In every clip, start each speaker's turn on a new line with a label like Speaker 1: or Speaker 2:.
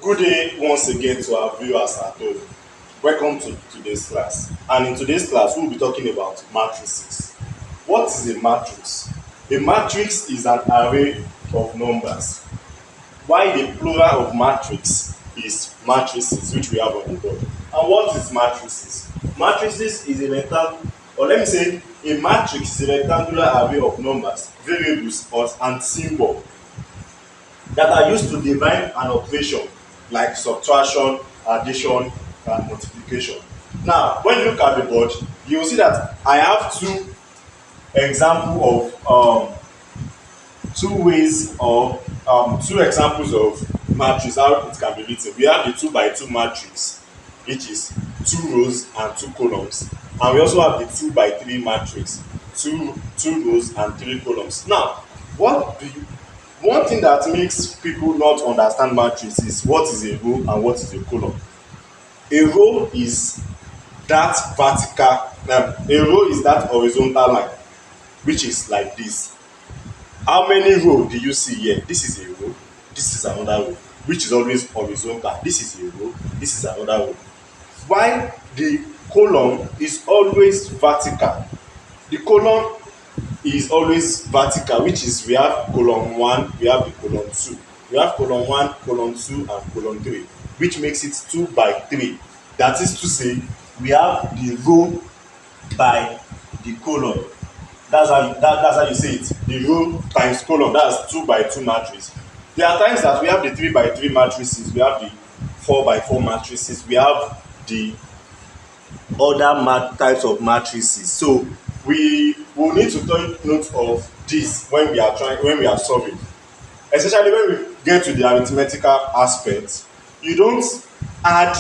Speaker 1: Good day once again to our viewers at home. Welcome to today's class. And in today's class, we'll be talking about matrices. What is a matrix? A matrix is an array of numbers, while the plural of matrix is matrices, which we have on the board. And what is matrices? Matrices is a rectangle, or let me say, a matrix is a rectangular array of numbers, variables, and symbols that are used to define an operation like subtraction, addition, and multiplication. Now, when you look at the board, you will see that I have two examples of matrix how it can be written. We have the 2 by 2 matrix, which is 2 rows and 2 columns, and we also have the 2 by 3 matrix, two rows and 3 columns. Now, what do you one thing that makes people not understand matrix is what is a row and what is a column. A row is that a row is that horizontal line, which is like this. How many rows do you see here? This is a row, this is another row, which is always horizontal. This is a row, this is another row. While the column is always vertical. The column is always vertical, which is we have column 1, we have the column 2. We have column 1, column 2, and column 3, which makes it 2 by 3. That is to say, we have the row by the column. That's how you say it. The row times column, that's 2 by 2 matrix. There are times that we have the 3 by 3 matrices, we have the 4 by 4 matrices, we have the other types of matrices. So we will need to take note of this when we are solving, especially when we get to the arithmetical aspect. You don't add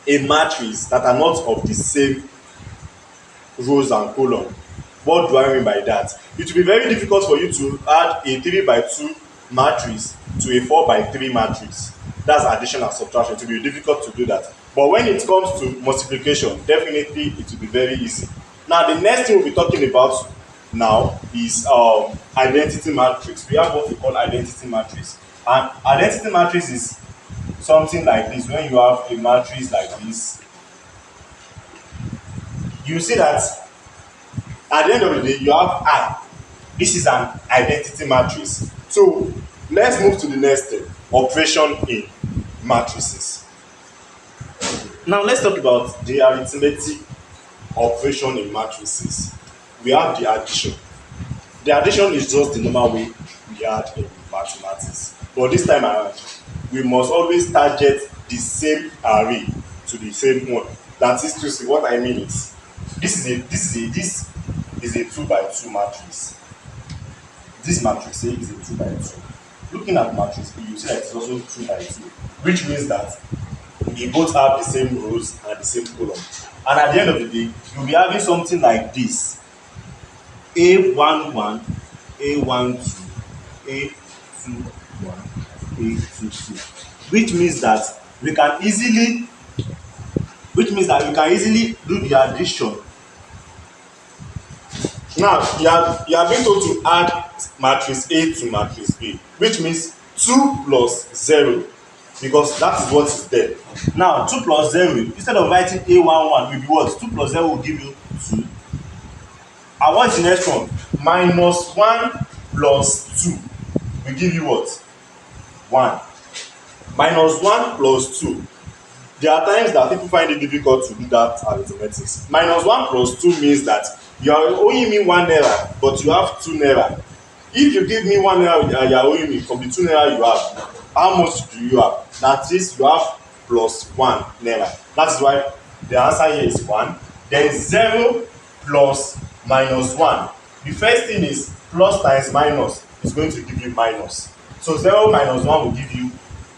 Speaker 1: a matrix that are not of the same rows and column. What do I mean by that? It will be very difficult for you to add a 3 by 2 matrix to a 4 by 3 matrix. That's addition and subtraction. It will be difficult to do that. But when it comes to multiplication, definitely it will be very easy. Now, the next thing we'll be talking about now is identity matrix. We have what we call identity matrix. And identity matrix is something like this. When you have a matrix like this, you see that at the end of the day, you have I. This is an identity matrix. So let's move to the next step, operation in matrices. Now let's talk about the arithmetic operation in matrices. We have the addition. The addition is just the normal way we add in mathematics. But this time around, we must always target the same array to the same one. That is to say, what I mean is, this is a 2 by 2 matrix. This matrix A is a 2 by 2. Looking at matrix B, you see that it's also 2 by 2, which means that we both have the same rows and the same column. And at the end of the day, you'll be having something like this: A11, A12, A21, A22, which means that we can easily do the addition. Now, you are being told to add matrix A to matrix B, which means 2 plus 0, because that is what is there. Now, 2 plus 0, instead of writing A11, will be what? 2 plus 0 will give you 2. And what is the next one? Minus 1 plus 2 will give you what? 1. Minus 1 plus 2. There are times that people find it difficult to do that arithmetics. Minus 1 plus 2 means that you are owing me 1 naira, but you have 2 naira. If you give me 1 naira, you are owing me from the 2 naira you have. How much do you have? That is, you have plus 1 naira. That is why the answer here is 1. Then 0 plus minus 1. The first thing is plus times minus is going to give you minus. So 0 minus 1 will give you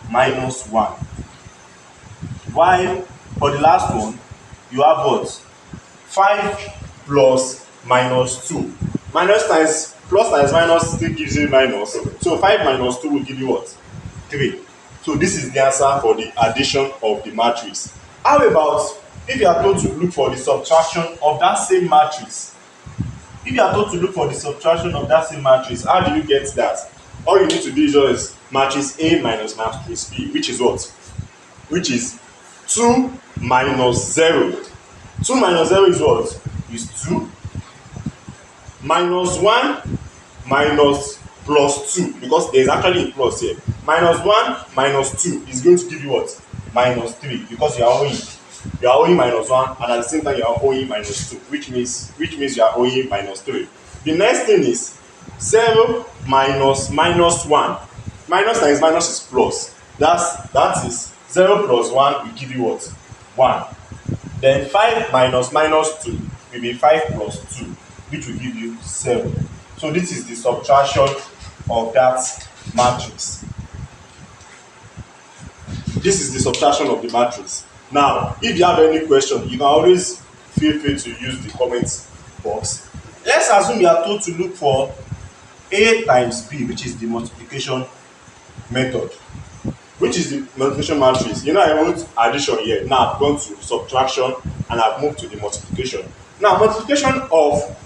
Speaker 1: minus 1. While for the last one, you have what? 5 plus minus 2. Minus times plus times minus still gives you minus. So 5 minus 2 will give you what? 3. So this is the answer for the addition of the matrix. How about if you are told to look for the subtraction of that same matrix? If you are told to look for the subtraction of that same matrix, how do you get that? All you need to do is just matrix A minus matrix B, which is what? Which is 2 minus 0. 2 minus 0 is what? Is 2 minus 1 minus plus 2, because there is actually a plus here. Minus 1 minus 2 is going to give you what? Minus 3, because you are owing minus 1, and at the same time you are owing minus 2, which means you are owing minus 3. The next thing is 0 minus minus 1. Minus times minus is plus. That is 0 plus 1 will give you what? 1. Then 5 minus minus 2 will be 5 plus 2, which will give you 7. So this is the subtraction of that matrix. This is the subtraction of the matrix. Now, if you have any question, you can always feel free to use the comment box. Let's assume you are told to look for A times B, which is the multiplication method. Which is the multiplication matrix. You know, I wrote addition here. Now I've gone to subtraction and I've moved to the multiplication. Now, multiplication of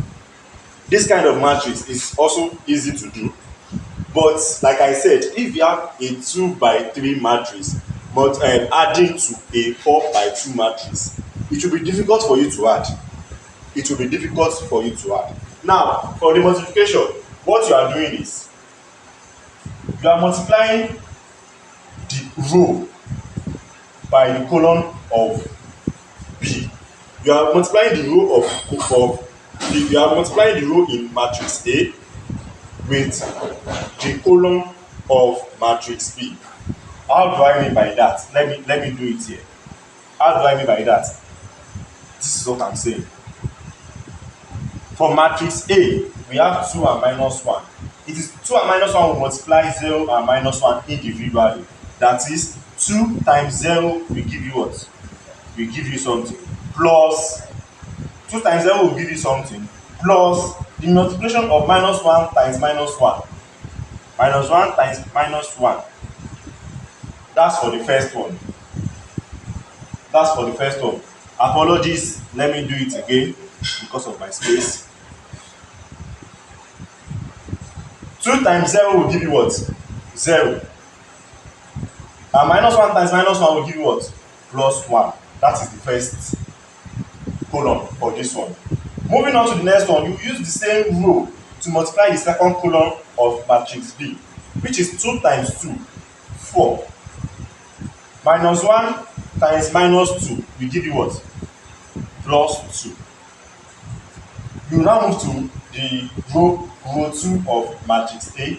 Speaker 1: this kind of matrix is also easy to do. But like I said, if you have a 2 by 3 matrix, but adding to a 4 by 2 matrix, it will be difficult for you to add. It will be difficult for you to add. Now, for the multiplication, what you are doing is you are multiplying the row by the column of B. You are multiplying the row you are multiplying the row in matrix A with the column of matrix B. How do I mean by that? Let me do it here. How do I mean by that? This is what I'm saying. For matrix A, we have 2 and minus 1. It is 2 and minus 1 will multiply 0 and minus 1 individually. That is 2 times 0 will give you what? Will give you something. Plus 2 times 0 will give you something. Plus the multiplication of minus 1 times minus 1. Minus 1 times minus 1. That's for the first one. That's for the first one. Apologies, let me do it again because of my space. 2 times 0 will give you what? 0. And minus 1 times minus 1 will give you what? Plus 1. That is the first column for this one. Moving on to the next one, you use the same rule to multiply the second column of matrix B, which is 2 times 2, 4. Minus 1 times minus 2 will give you what? Plus 2. You now move to the row 2 of matrix A,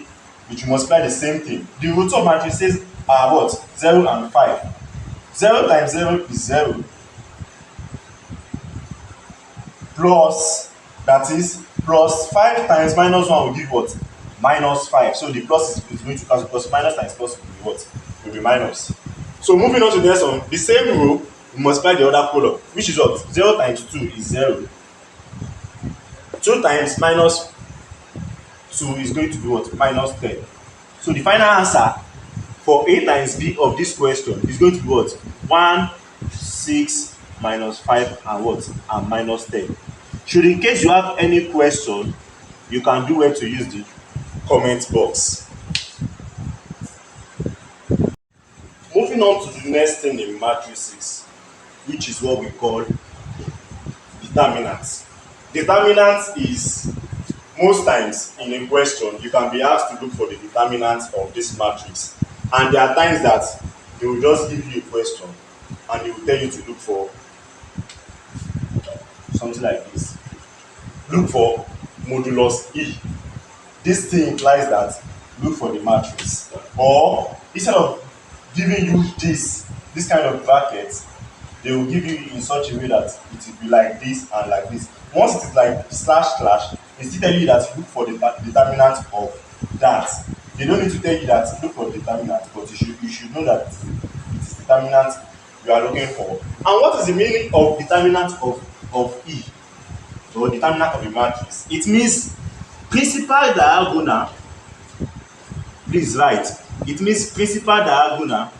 Speaker 1: which will multiply the same thing. The row 2 of matrices are what? 0 and 5. 0 times 0 is 0. Plus, that is, plus 5 times minus 1 will give what? Minus 5. So the plus is going to cancel, plus minus times plus will be what? Will be minus. So moving on to the next one, the same row we multiply the other column, which is what? 0 times 2 is 0. 2 times minus 2 is going to be what? Minus 10. So the final answer for A times B of this question is going to be what? 1, 6, minus 5 and what? And minus 10. Should in case you have any question, you can do well to use the comment box. Moving on to the next thing in matrices, which is what we call determinants. Determinant is, most times in a question, you can be asked to look for the determinant of this matrix. And there are times that they will just give you a question and they will tell you to look for something like this. Look for modulus E. This thing implies that look for the matrix. Or instead of giving you this kind of bracket, they will give you in such a way that it will be like this and like this. Once it is like slash slash, they still tell you that look for the determinant of that. They don't need to tell you that look for the determinant, but you should know that it is determinant you are looking for. And what is the meaning of determinant of E, or determinant of a matrix? It means principal diagonal. Please write. It means principal diagonal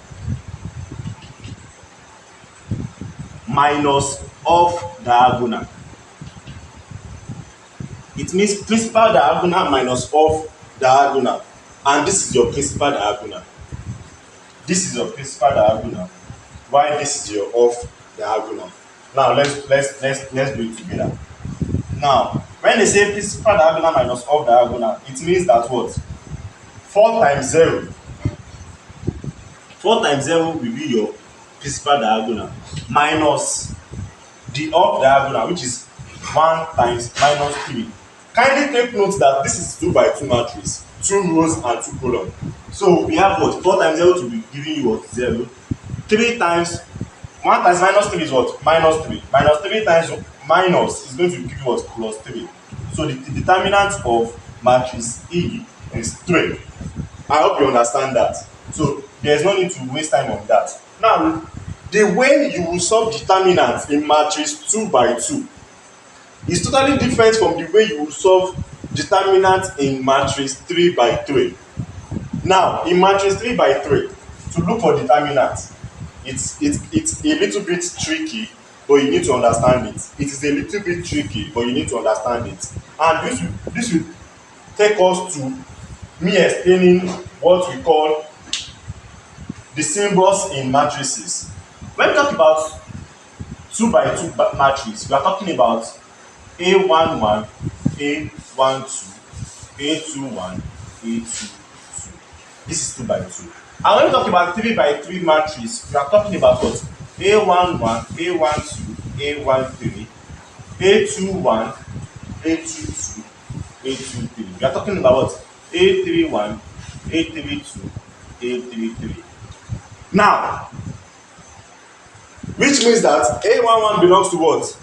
Speaker 1: minus off diagonal. It means principal diagonal minus off diagonal. and this is your principal diagonal. This is your principal diagonal, while this is your off diagonal. Now let's do it together. Now when they say principal diagonal minus off diagonal, it means that what? 4 times 0. 4 times 0 will be your principal diagonal minus the off diagonal, which is 1 times minus 3. Kindly take note that this is 2 by 2 matrix, 2 rows and 2 columns. So we have what? 4 times 0 to be giving you what? 0. 3 times 1 times minus 3 is what? Minus 3. Minus 3 times minus is going to give you what? Plus 3. So the determinant of matrix E is 3. I hope you understand that. So there's no need to waste time on that. Now, the way you will solve determinants in matrix 2 by 2 is totally different from the way you will solve determinant in matrix 3 by 3. Now, in matrix 3 by 3, to look for determinant, it's a little bit tricky, but you need to understand it. It is a little bit tricky, but you need to understand it. And this will take us to me explaining what we call the symbols in matrices. When we talk about 2 by 2 matrix, we are talking about A11, A12, A21, A22. This is 2 by 2. And when we talk about 3 by 3 matrix, we are talking about what? A11, A12, A13, A21, A22, A23. We are talking about what? A31, A32, A33. Now, which means that A11 belongs to what?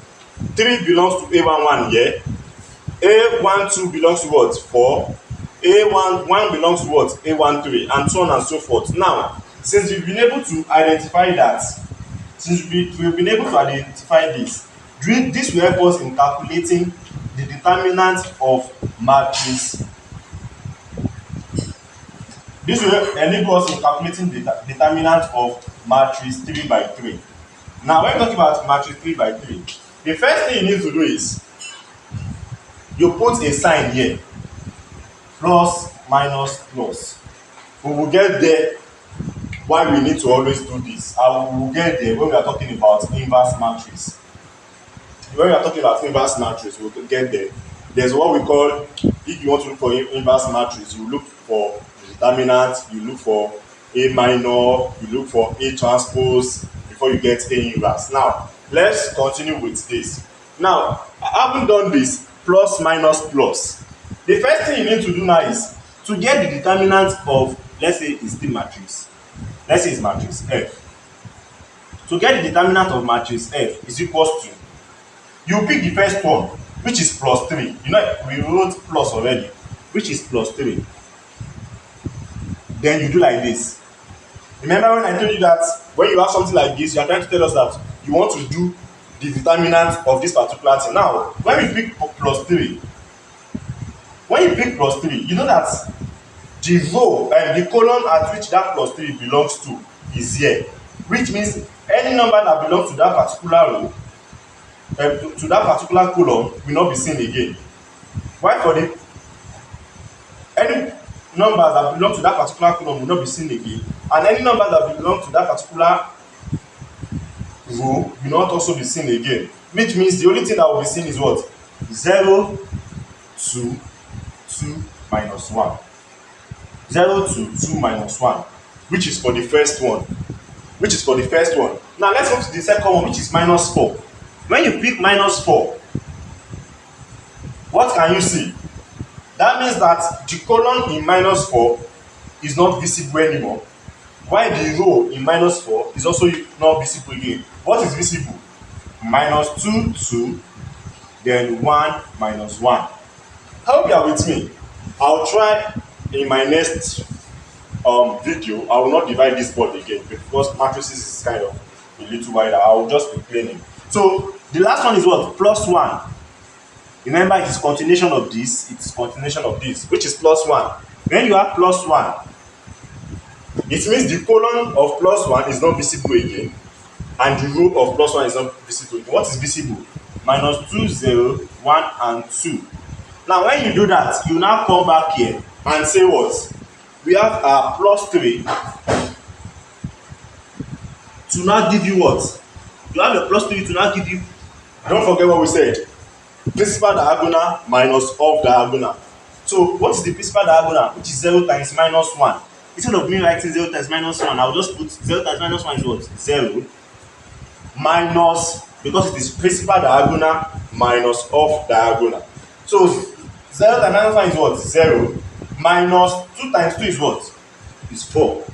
Speaker 1: 3 belongs to A11 here. A12 belongs to what? 4. A11 belongs to what? A13, and so on and so forth. Now, since we've been able to identify that, this will help us in calculating the determinant of matrix. This will enable us in calculating the determinant of matrix 3 by 3. Now, when we talk about matrix 3 by 3, the first thing you need to do is you put a sign here, plus, minus, plus. We will get there why we need to always do this. And we will get there when we are talking about inverse matrix. When we are talking about inverse matrix, we will get there. There's what we call, if you want to look for inverse matrix, you look for the determinant, you look for A minor, you look for A transpose before you get A inverse. Now, let's continue with this. Now, I haven't done this plus, minus, plus. The first thing you need to do now is to get the determinant of, let's say it's the matrix. Let's say it's matrix F. To get the determinant of matrix F is equals to, you pick the first one, which is plus 3. You know, we wrote plus already, which is plus 3. Then you do like this. Remember when I told you that when you have something like this, you are trying to tell us that you want to do the determinant of this particular thing. Now, when we pick plus 3, when you pick plus 3, you know that the row and the column at which that plus 3 belongs to is here, which means any number that belongs to that particular row, to that particular column, will not be seen again. Why? For the any number that belong to that particular column will not be seen again, and any number that belong to that particular row will not also be seen again, which means the only thing that will be seen is what? 0, 2, 2 minus 1. 0 to 2 minus 1, which is for the first one. Now let's go to the second one, which is minus 4. When you pick minus 4, what can you see? That means that the column in minus 4 is not visible anymore, while the row in minus 4 is also not visible again. What is visible? Minus 2, 2, then 1, minus 1. I hope you are with me. I'll try in my next video. I will not divide this board again because matrices is kind of a little wider. I will just be planing. So the last one is what? Plus 1. Remember, it is continuation of this, which is plus 1. When you have plus 1, it means the column of plus 1 is not visible again, and the row of plus 1 is not visible again. What is visible? Minus 2, 0, 1, and 2. Now, when you do that, you now come back here and say what? we have our plus 3 to now give you what? You have a plus 3 to now give you, don't forget what we said, principal diagonal minus off diagonal. So what is the principal diagonal, which is 0 times minus 1? Instead of me writing 0 times minus 1, I will just put 0 times minus 1 is what? 0 minus, because it is principal diagonal minus off diagonal. So 0 times minus 1 is what? 0 minus 2 times 2 is what? Is 4.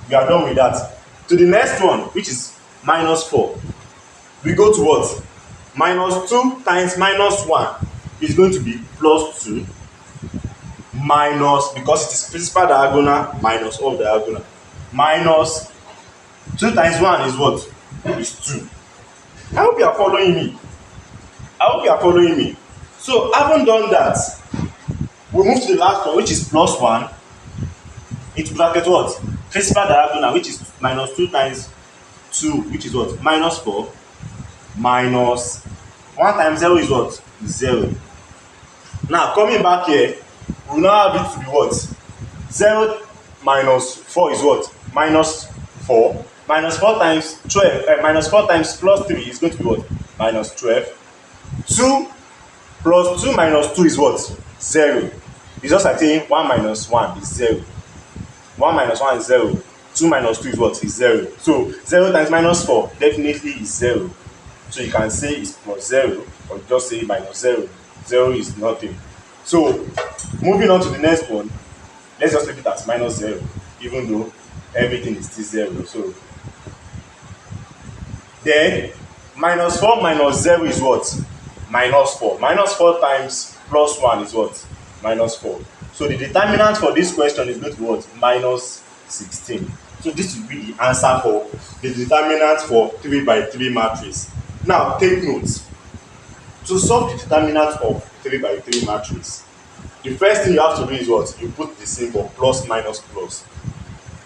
Speaker 1: We are done with that. To the next one, which is minus 4, we go to what? Minus 2 times minus 1 is going to be plus 2 minus, because it is principal diagonal minus off diagonal, minus 2 times 1 is what? Is 2. I hope you are following me. I hope you are following me. So having done that, we move to the last one, which is plus 1 into bracket what? Principal diagonal, which is minus 2 times 2, which is what? Minus 4, minus 1 times 0 is what? 0. Now coming back here, we now have it to be what? 0 minus 4 is what? Minus 4. Minus 4 times 12, minus 4 times plus 3 is going to be what? Minus 12. 2 plus 2 minus 2 is what? 0. It's just like saying 1 minus 1 is 0. 1 minus 1 is 0. 2 minus 2 is what? Is 0. So 0 times minus 4 definitely is 0. So you can say it's plus 0 or just say minus 0. 0 is nothing. So moving on to the next one, let's just leave it as minus 0, even though everything is still 0. So then minus 4 minus 0 is what? Minus 4. Minus 4 times plus 1 is what? Minus 4. So the determinant for this question is going to be what? Minus 16. So this will be the answer for the determinant for 3 by 3 matrix. Now take notes. To solve the determinant of 3 by 3 matrix, the first thing you have to do is what? You put the symbol plus minus plus.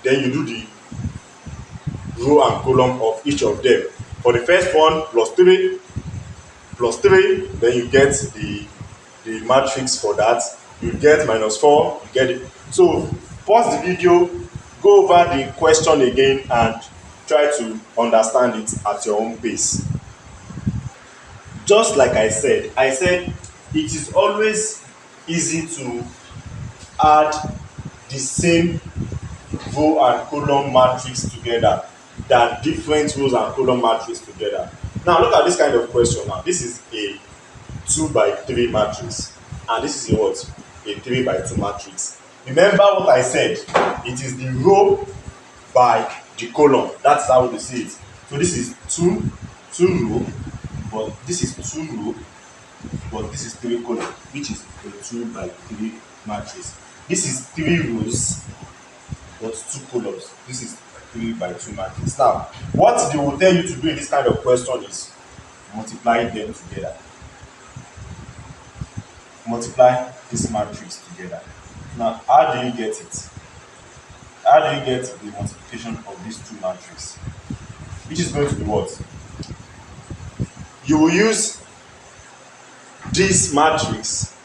Speaker 1: Then you do the row and column of each of them. For the first one, plus 3, then you get the matrix for that. You get minus 4, you get it. So pause the video, go over the question again and try to understand it at your own pace. Just like I said it is always easy to add the same row and column matrix together than different rows and column matrix together. Now look at this kind of question now. This is a 2 by 3 matrix and this is a what? A 3 by 2 matrix. Remember what I said, it is the row by the column. That's how we see it. So this is two row, but this is 2 row, but this is 3 column, which is a 2 by 3 matrix. This is 3 rows but 2 columns. This is 3 by 2 matrix. Now what they will tell you to do in this kind of question is multiply them together. Multiply this matrix together. Now how do you get it? How do you get the multiplication of these 2 matrices? Which is going to be what? You will use this matrix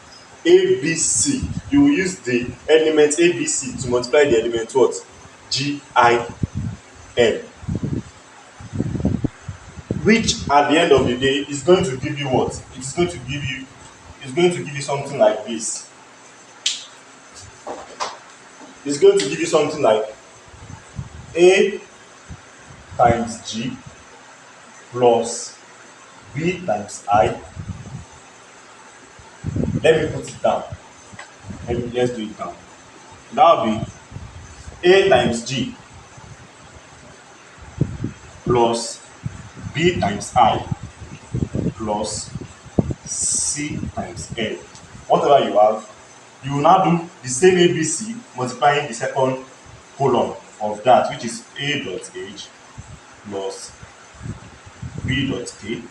Speaker 1: ABC. You will use the element ABC to multiply the element what? GIN. Which at the end of the day is going to give you what? It's going to give you something like this. It's going to give you something like A times G plus B times I. Let me put it down. Let's do it down. That will be A times G plus B times I plus C times L. Whatever you have, you will now do the same ABC multiplying the second column of that, which is A dot H plus B dot K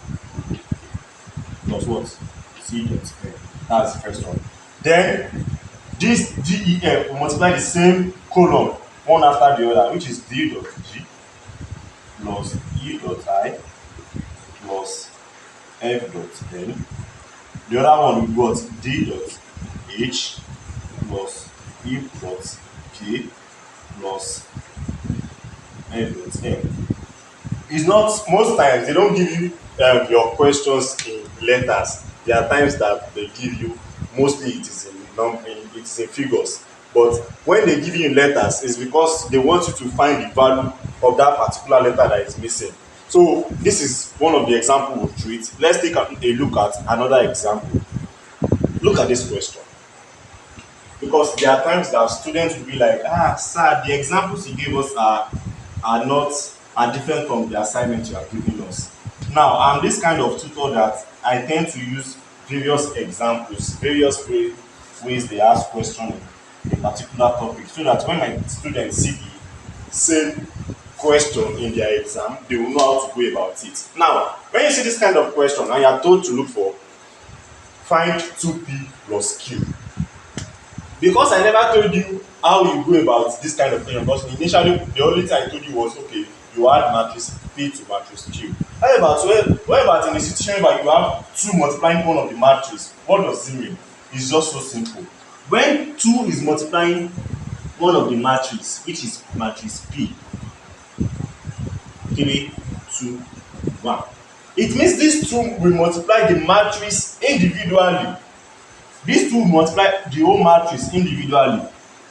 Speaker 1: plus what? C dot L. That's the first one. Then this DEF will multiply the same column one after the other, which is D dot G plus E dot I plus F dot N. The other one we got D dot H plus E dot k plus n dot n. It's not, most times they don't give you your questions in letters. There are times that they give you, mostly it is in it is in figures. But when they give you in letters, it's because they want you to find the value of that particular letter that is missing. So this is one of the examples we'll treat. Let's take a look at another example. Look at this question. Because there are times that students will be like, ah, sir, the examples you gave us are not are different from the assignment you are giving us. Now, I'm this kind of tutor that I tend to use various examples, ways they ask questions in a particular topic, so that when my students see the same question in their exam, they will know how to go about it. Now, when you see this kind of question and you are told to look for find 2p plus q, because I never told you how you go about this kind of thing, because initially the only thing I told you was, okay, you add matrix p to matrix q. However, so what about in a situation where you have 2 multiplying one of the matrix? What does it mean? It's just so simple. When 2 is multiplying one of the matrix, which is matrix p, 3, 2, 1, it means these 2 will multiply the matrix individually. These 2 multiply the whole matrix individually,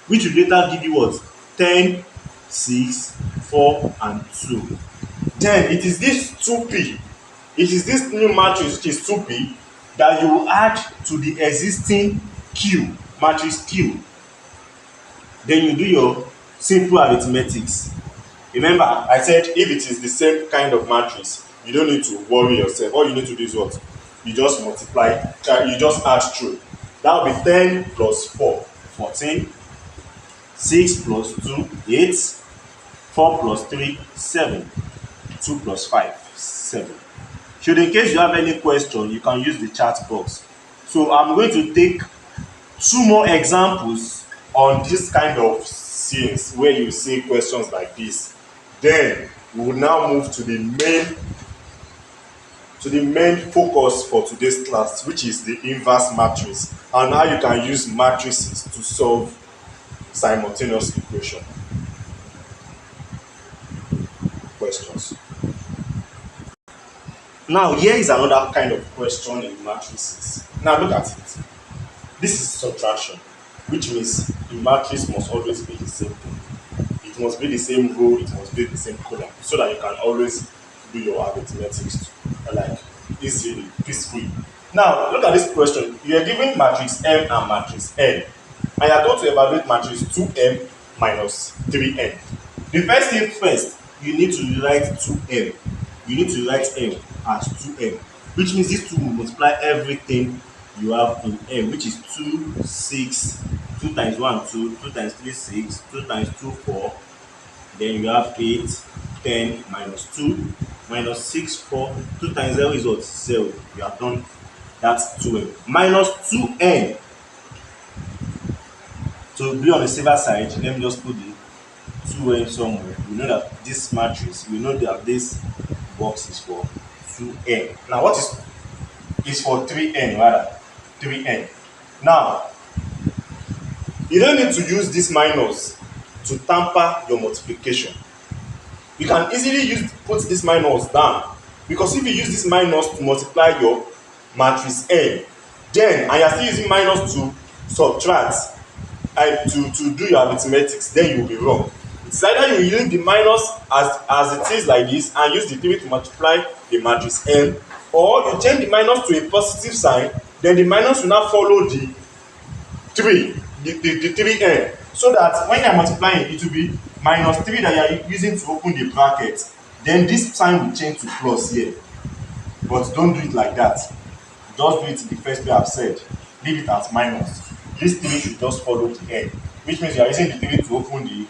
Speaker 1: which will later give you what? 10, 6, 4, and 2. Then it is this 2p, it is this new matrix which is 2p, that you will add to the existing q, matrix q. Then you do your simple arithmetics. Remember, I said if it is the same kind of matrix, you don't need to worry yourself. All you need to do is what? You just multiply, you just add through. That will be 10 plus 4, 14, 6 plus 2, 8, 4 plus 3, 7, 2 plus 5, 7. Should in case you have any question, you can use the chat box. So I'm going to take 2 more examples on this kind of scenes where you see questions like this. Then we will now move to the main focus for today's class, which is the inverse matrix, and how you can use matrices to solve simultaneous equation questions. Now, here is another kind of question in matrices. Now look at it. This is subtraction, which means the matrix must always be the same thing. It must be the same row, it must be the same column, so that you can always do your arithmetics like easily, peacefully. Now, look at this question. You are given matrix M and matrix N, and you are told to evaluate matrix 2M minus 3N. The first thing first, you need to write 2M. You need to write M as 2M, which means these 2 will multiply everything you have in M, which is 2, 6, 2 times 1, 2, 2 times 3, 6, 2 times 2, 4. Then you have 8, 10, minus 2, minus 6, 4. 2 times 0 is what? 0. You have done that 2M. Minus 2N. To be on the safer side, let me just put the 2N somewhere. You know that this matrix, you know that this box is for 2N. Now, what is for 3N rather? 3N. Now, you don't need to use this minus to tamper your multiplication. You can easily put this minus down, because if you use this minus to multiply your matrix N, then and you are still using minus to subtract and to do your arithmetics, then you will be wrong. It's either you use the minus as it is like this and use the 3 to multiply the matrix N, or you change the minus to a positive sign, then the minus will now follow the 3, the 3N, so that when you are multiplying, it will be minus 3 that you are using to open the bracket. Then this sign will change to plus here, but don't do it like that. Just do it the first way I've said. Leave it as minus. This 3 should just follow the N, which means you are using the 3 to open the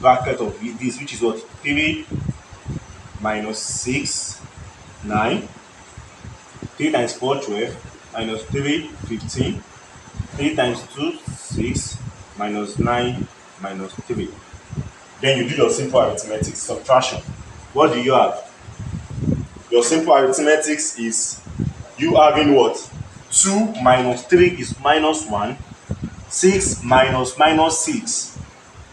Speaker 1: bracket of this, which is what? 3 minus 6, 9. 3 times 4, 12. Minus 3, 15. 3 times 2, 6. Minus 9, minus 3. Then you do your simple arithmetic, subtraction. What do you have? Your simple arithmetics is you having what? 2 minus 3 is minus 1. 6 minus 6.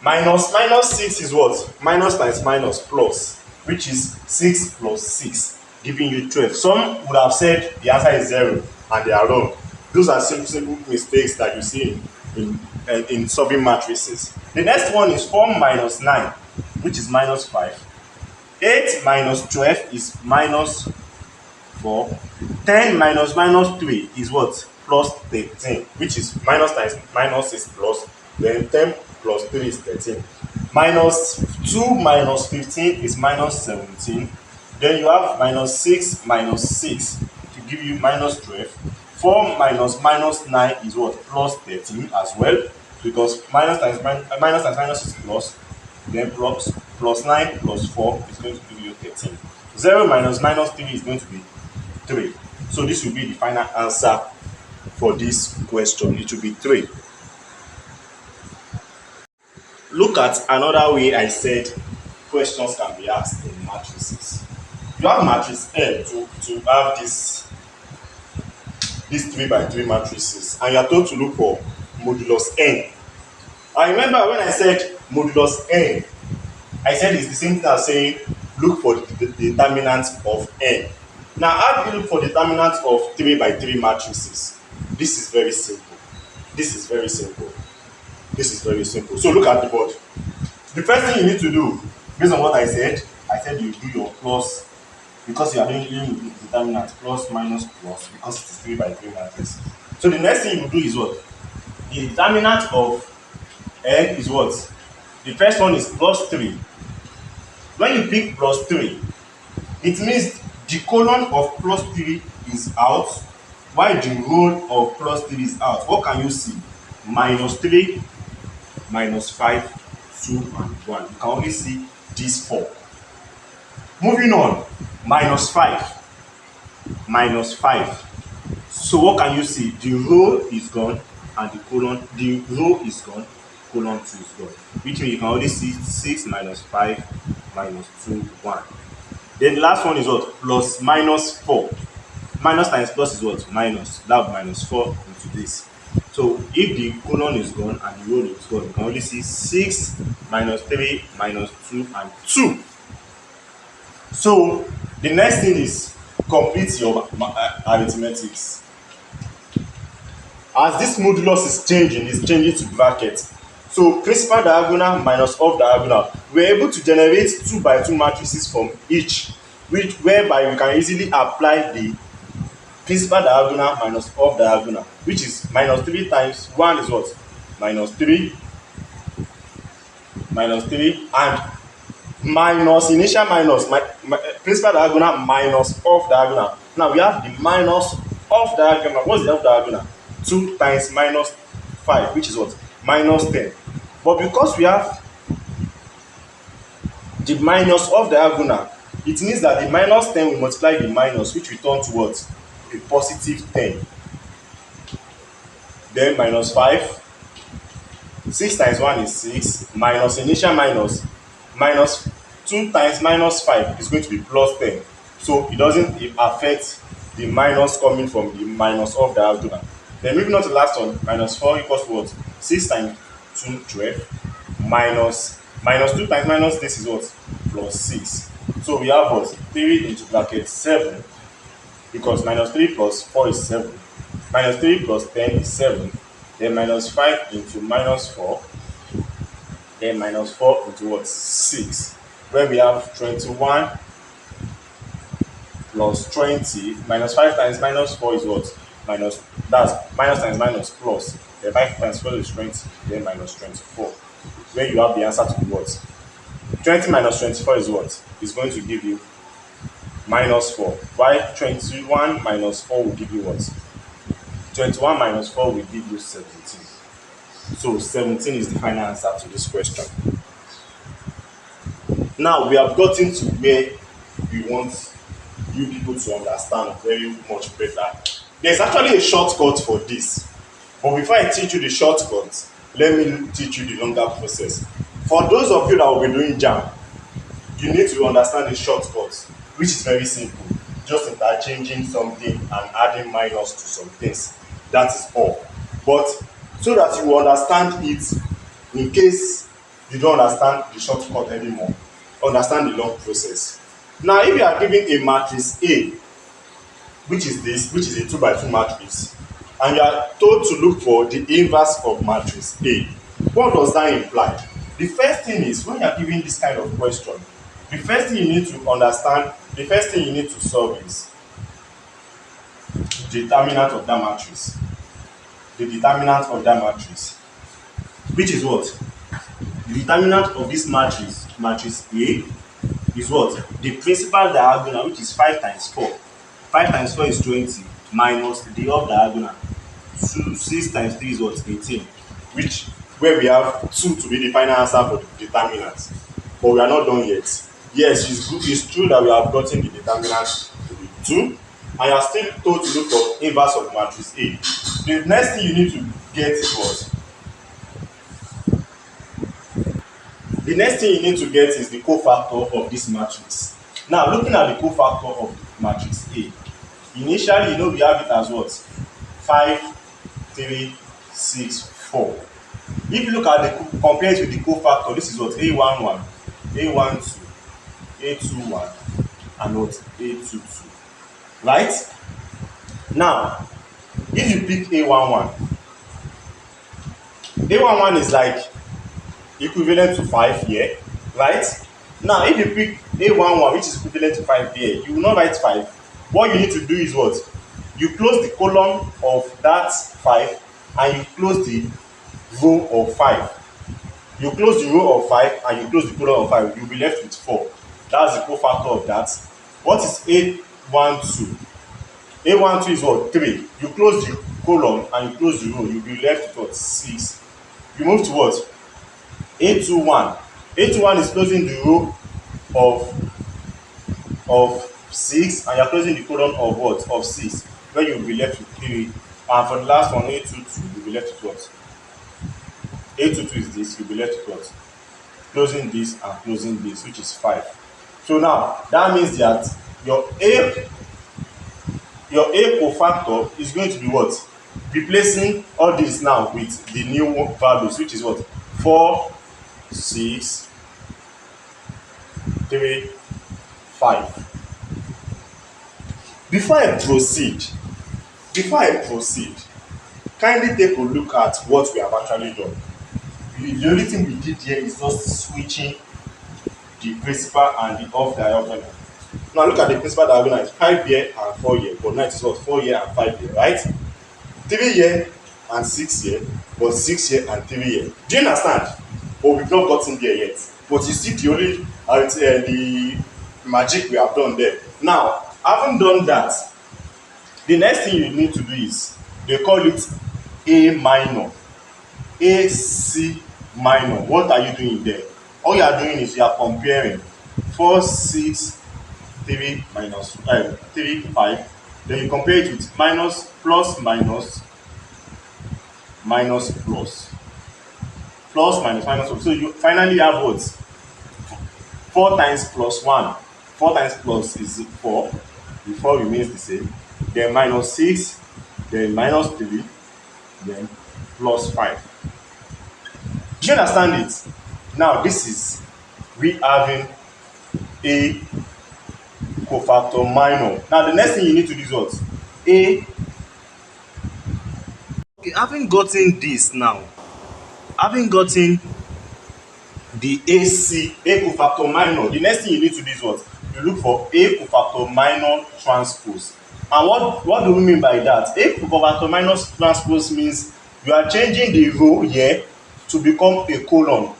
Speaker 1: Minus 6 is what? Minus times minus plus, which is 6 plus 6, giving you 12. Some would have said the answer is 0 and they are wrong. Those are simple mistakes that you see in solving matrices. The next one is 4 minus 9, which is minus 5. 8 minus 12 is minus 4. 10 minus minus 3 is what? Plus 13, which is minus times minus is plus, then 10 plus 3 is 13. Minus 2 minus 15 is minus 17. Then you have minus 6 minus 6 to give you minus 12. 4 minus minus 9 is what? Plus 13 as well, because minus times minus is plus, then plus 9 plus 4 is going to give you 13. 0 minus minus 3 is going to be 3. So this will be the final answer for this question. It will be 3. Look at another way I said questions can be asked in matrices. You have matrix N to have these 3 by 3 matrices, and you are told to look for modulus N. I remember when I said modulus N, I said it's the same thing as saying look for the determinant of N. Now, how do you look for the determinant of 3 by 3 matrices? This is very simple. This is very simple. This is very simple. So look at the board. The first thing you need to do, based on what I said you do your plus, because you are doing determinant, plus minus plus, because it is 3 by 3 matrix. So the next thing you do is what? The determinant of N is what? The first one is plus 3. When you pick plus 3, it means the column of plus 3 is out, while the row of plus 3 is out. What can you see? Minus 3, minus 5, 2, and 1. You can only see these 4. Moving on, minus 5, minus 5. So what can you see? The row is gone and the row is gone, column 2 is gone. Which means you can only see 6 minus 5 minus 2, 1. Then the last one is what? Plus minus 4. Minus times plus is what? Minus. That would minus 4 into this. So if the column is gone and the row is gone, you can only see 6 minus 3 minus 2 and 2. So the next thing is complete your arithmetics. As this modulus is changing, it's changing to bracket. So principal diagonal minus off diagonal, we're able to generate 2 by 2 matrices from each, whereby we can easily apply the principal diagonal minus off diagonal, which is minus 3 times 1 is what? Minus 3, and minus initial minus principal diagonal minus off diagonal. Now we have the minus off diagonal. What's the off diagonal? 2 times minus 5, which is what? Minus 10. But because we have the minus of diagonal, it means that the minus 10 will multiply the minus, which will turn to what? A positive 10. Then minus 5. 6 times 1 is 6. Minus initial minus 2 times minus 5 is going to be plus 10. So it doesn't affect the minus coming from the minus of diagonal. Then moving on to the last one, minus 4 equals to what? 6 times 2, 12. Minus 2 times minus this is what? Plus 6. So we have what? 3 into bracket 7, because minus 3 plus 4 is 7. Minus 3 plus 10 is 7. Then minus 5 into minus 4. Then minus 4 into what? 6. Where we have 21 plus 20. Minus 5 times minus 4 is what? That's minus times minus plus. Then 5 times 4 is 20. Then minus 24. Where you have the answer to what? 20 minus 24 is what? It's going to give you minus 4. While 21 minus 4 will give you what? 21 minus 4 will give you 17. So 17 is the final answer to this question. Now we have gotten to where we want you people to understand very much better. There's actually a shortcut for this. But before I teach you the shortcut, let me teach you the longer process. For those of you that will be doing JAMB, you need to understand the shortcut, which is very simple. Just interchanging something and adding minus to some things. That is all. But so that you understand it, in case you don't understand the shortcut anymore. Understand the long process. Now if you are given a matrix A, which is this, which is a 2 by 2 matrix, and you are told to look for the inverse of matrix A, what does that imply? The first thing is, when you are given this kind of question, the first thing you need to understand, the first thing you need to solve is the determinant of that matrix. The determinant of that matrix, which is what? The determinant of this matrix, matrix A, is what? The principal diagonal, which is 5 times 4. 5 times 4 is 20, minus the off diagonal. 6 times 3 is what? 18. Which, where we have 2 to be the final answer for the determinant. But we are not done yet. Yes, it's true that we have gotten the determinant to be 2, and you are still told to look for inverse of matrix A. The next thing you need to get is what? The next thing you need to get is the cofactor of this matrix. Now, looking at the cofactor of matrix A, initially, we have it as what? 5, 3, 6, 4. If you look at the compare it with the cofactor, this is what? A11, A12, A21, and what? A22. Right? Now, if you pick A11, A11 is like equivalent to 5 here, right? Now, if you pick A11, which is equivalent to 5 here, you will not write 5. What you need to do is what? You close the column of that 5 and you close the row of 5. You close the row of 5 and you close the column of 5, you'll be left with 4. That's the cofactor of that. What is A12? A12 is what? 3. You close the column and you close the row, you'll be left with what? 6. You move to what? A21. A21 is closing the row of 6 and you're closing the column of what? Of 6, where you'll be left with 3. And for the last one, A22, you'll be left with what? A22 is this, you'll be left with what? Closing this and closing this, which is 5. So now that means that your A cofactor is going to be what? Replacing all this now with the new values, which is what? 4, 6, 3, 5. Before I proceed, kindly take a look at what we have actually done. The only thing we did here is just switching the principal and the off diagonal. Now look at the principal diagonal, it's 5 here and 4 here, but now it is what? 4 here and 5 here, right? 3 here and 6 here, but 6 here and 3 here. Do you understand? But we've not gotten there yet. But you see the only the magic we have done there. Now, having done that, the next thing you need to do is, they call it A minor, AC minor. What are you doing there? All you are doing is you are comparing 4, 6, 3 minus 3, 5. Then you compare it with minus, plus, minus, minus, plus. Plus, minus, minus. So you finally have what? 4 times plus 1. 4 times plus is 4. The 4 remains the same. Then minus 6. Then minus 3. Then plus 5. Do you understand it? Now this is we having a cofactor minor. Now the next thing you need to do is what? Okay, having gotten this now, having gotten the A cofactor minor, the next thing you need to do is what? You look for A cofactor minor transpose. And what do we mean by that? A cofactor minor transpose means you are changing the row here to become a column,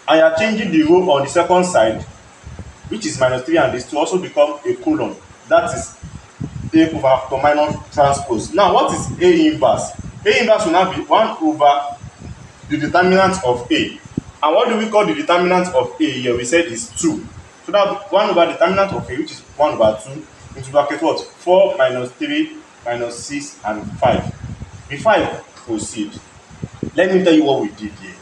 Speaker 1: and you are changing the row on the second side, which is minus 3 and this, to also become a column. That is A cofactor minor transpose. Now what is A inverse? A inverse will now be 1 over the determinant of A. And what do we call the determinant of A here? We said is 2. So that 1 over determinant of A, which is 1 over 2, into bracket what? 4 minus 3 minus 6 and 5. Before I proceed, let me tell you what we did here.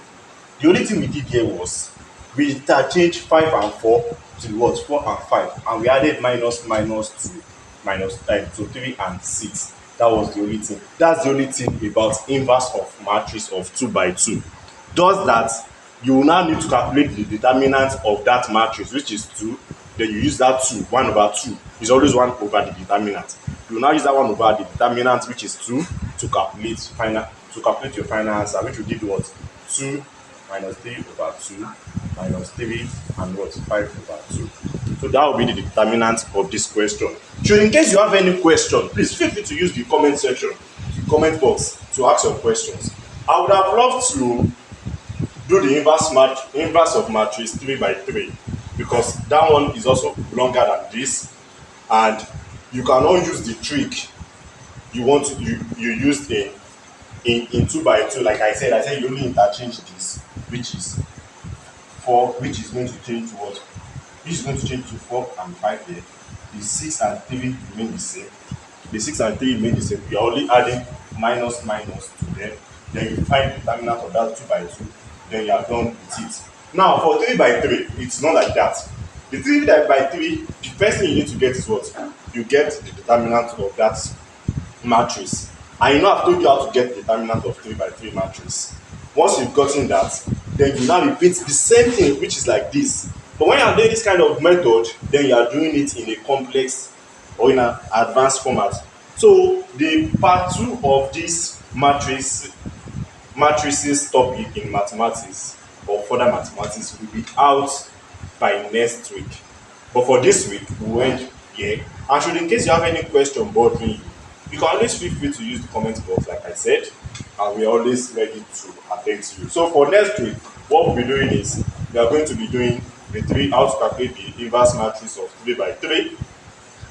Speaker 1: The only thing we did here was we interchanged 5 and 4 to what? 4 and 5, and we added minus minus to minus to 3 and 6. That was the only thing. That's the only thing about inverse of matrix of 2 by 2. Does that you will now need to calculate the determinant of that matrix, which is 2. Then you use that 2, 1 over 2 is always 1 over the determinant. You will now use that 1 over the determinant, which is 2, to calculate your final answer, which will give you what? 2 minus 3 over 2 minus 3 and what? 5 over 2. So that will be the determinant of this question. So in case you have any question, please feel free to use the comment section, the comment box, to ask your questions. I would have loved to do the inverse of matrix 3 by 3, because that one is also longer than this, and you cannot use the trick you want to you used in 2 by 2. Like I said you only interchange this, which is 4, which is going to change to what? This is going to change to 4 and 5 here. The 6 and 3 remain the same. The 6 and 3 remain the same. You are only adding minus to them. Then you find the determinant of that 2 by 2. Then you are done with it. Now for 3 by 3, it's not like that. The 3 by 3, the first thing you need to get is what? You get the determinant of that matrix. And you know I've told you how to get the determinant of 3 by 3 matrix. Once you've gotten that, then you now repeat the same thing, which is like this. But when you are doing this kind of method, then you are doing it in a complex or in an advanced format. So the part 2 of this matrices topic in mathematics or further mathematics will be out by next week. But for this week, we end here. And should in case you have any question bothering you, you can always feel free to use the comment box, like I said, and we are always ready to attend to you. So for next week, what we'll be doing is we are going to be doing how to calculate the inverse matrix of 3 by 3,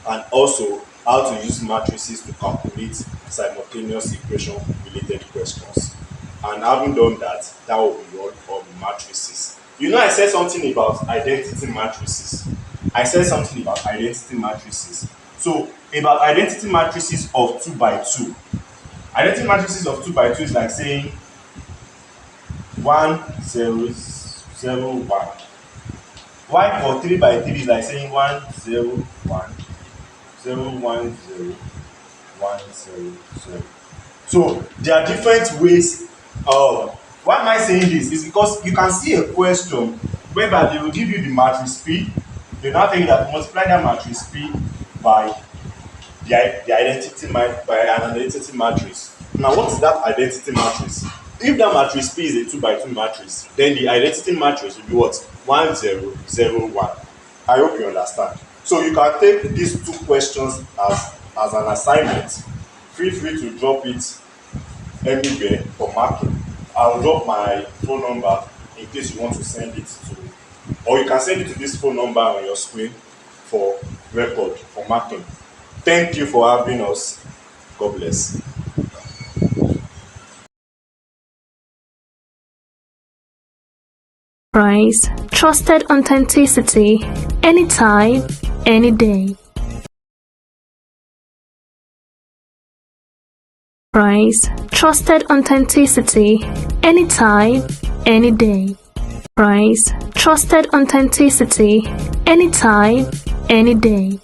Speaker 1: and also how to use matrices to calculate simultaneous equation related questions. And having done that, that will be all of the matrices. You know, I said something about identity matrices. So about identity matrices of 2 by 2. Identity matrices of 2 by 2 is like saying 1 0 0 1. While for 3 by 3 is like saying 1 0 1 0 1 0 1 0 0. So there are different ways. Why am I saying this? Is because you can see a question whereby they will give you the matrix P. They now tell you that multiply that matrix P by the identity by an identity matrix. Now, what is that identity matrix? If that matrix P is a 2 by 2 matrix, then the identity matrix will be what? 1 0 0 1. I hope you understand. So you can take these 2 questions as an assignment. Feel free to drop it anywhere for marking. I'll drop my phone number in case you want to send it to, or you can send it to this phone number on your screen for record, for marking. Thank you for having us. God bless.
Speaker 2: Price, trusted authenticity, anytime, any day. Price, trusted authenticity, anytime, any day. Price, trusted authenticity, anytime, any day.